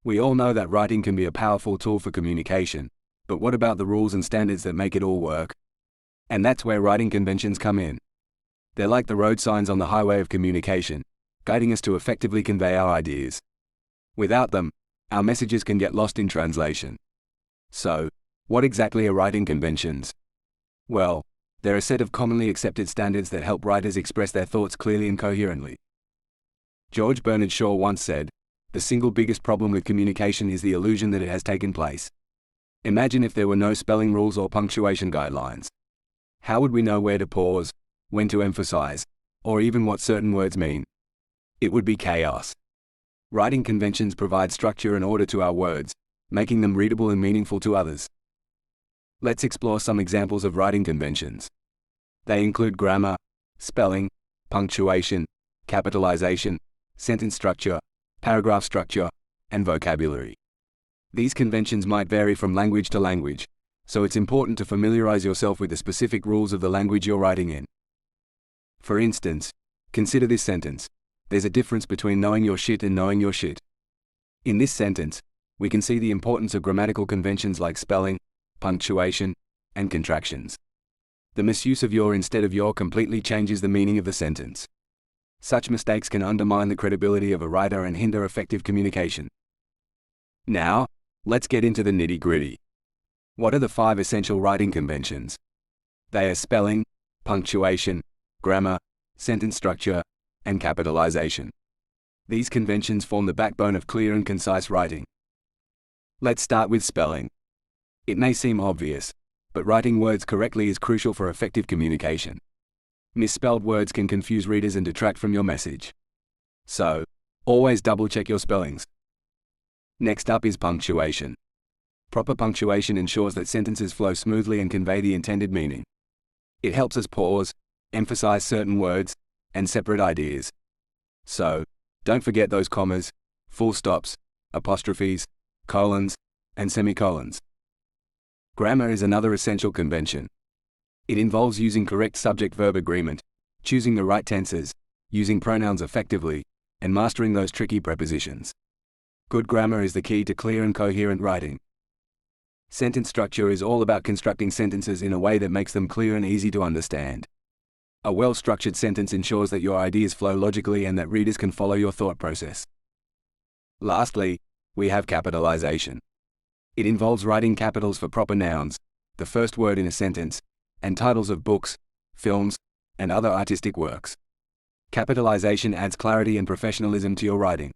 We all know that writing can be a powerful tool for communication, but what about the rules and standards that make it all work? And that's where writing conventions come in. They're like the road signs on the highway of communication, guiding us to effectively convey our ideas. Without them, our messages can get lost in translation. So, what exactly are writing conventions? Well, they're a set of commonly accepted standards that help writers express their thoughts clearly and coherently. George Bernard Shaw once said, "The single biggest problem with communication is the illusion that it has taken place." Imagine if there were no spelling rules or punctuation guidelines. How would we know where to pause, when to emphasize, or even what certain words mean? It would be chaos. Writing conventions provide structure and order to our words, making them readable and meaningful to others. Let's explore some examples of writing conventions. They include grammar, spelling, punctuation, capitalization, sentence structure, paragraph structure, and vocabulary. These conventions might vary from language to language, so it's important to familiarize yourself with the specific rules of the language you're writing in. For instance, consider this sentence: "There's a difference between knowing your shit and knowing your shit." In this sentence, we can see the importance of grammatical conventions like spelling, punctuation, and contractions. The misuse of your instead of your completely changes the meaning of the sentence. Such mistakes can undermine the credibility of a writer and hinder effective communication. Now, let's get into the nitty-gritty. What are the 5 essential writing conventions? They are spelling, punctuation, grammar, sentence structure, and capitalization. These conventions form the backbone of clear and concise writing. Let's start with spelling. It may seem obvious, but writing words correctly is crucial for effective communication. Misspelled words can confuse readers and detract from your message. So, always double-check your spellings. Next up is punctuation. Proper punctuation ensures that sentences flow smoothly and convey the intended meaning. It helps us pause, emphasize certain words, and separate ideas. So, don't forget those commas, full stops, apostrophes, colons, and semicolons. Grammar is another essential convention. It involves using correct subject-verb agreement, choosing the right tenses, using pronouns effectively, and mastering those tricky prepositions. Good grammar is the key to clear and coherent writing. Sentence structure is all about constructing sentences in a way that makes them clear and easy to understand. A well-structured sentence ensures that your ideas flow logically and that readers can follow your thought process. Lastly, we have capitalization. It involves writing capitals for proper nouns, the first word in a sentence, and titles of books, films, and other artistic works. Capitalization adds clarity and professionalism to your writing.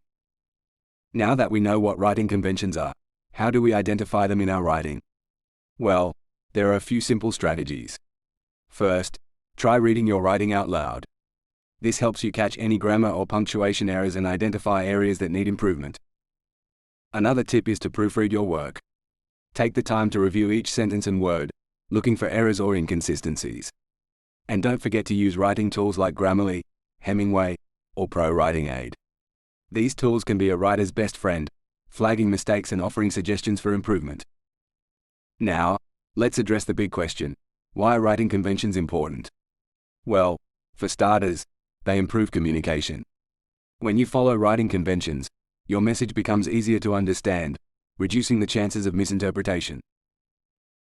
Now that we know what writing conventions are, how do we identify them in our writing? Well, there are a few simple strategies. First, try reading your writing out loud. This helps you catch any grammar or punctuation errors and identify areas that need improvement. Another tip is to proofread your work. Take the time to review each sentence and word, looking for errors or inconsistencies. And don't forget to use writing tools like Grammarly, Hemingway, or Pro Writing Aid. These tools can be a writer's best friend, flagging mistakes and offering suggestions for improvement. Now, let's address the big question: why are writing conventions important? Well, for starters, they improve communication. When you follow writing conventions, your message becomes easier to understand, reducing the chances of misinterpretation.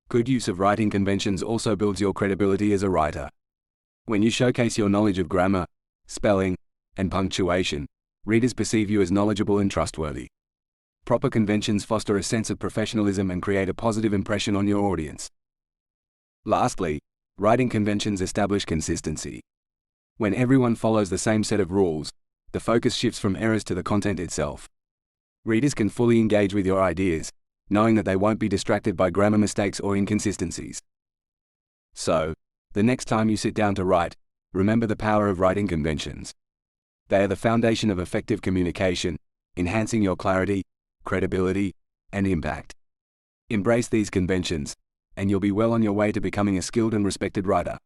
Good use of writing conventions also builds your credibility as a writer. When you showcase your knowledge of grammar, spelling, and punctuation, readers perceive you as knowledgeable and trustworthy. Proper conventions foster a sense of professionalism and create a positive impression on your audience. Lastly, writing conventions establish consistency. When everyone follows the same set of rules, the focus shifts from errors to the content itself. Readers can fully engage with your ideas, knowing that they won't be distracted by grammar mistakes or inconsistencies. So, the next time you sit down to write, remember the power of writing conventions. They are the foundation of effective communication, enhancing your clarity, credibility, and impact. Embrace these conventions, and you'll be well on your way to becoming a skilled and respected writer.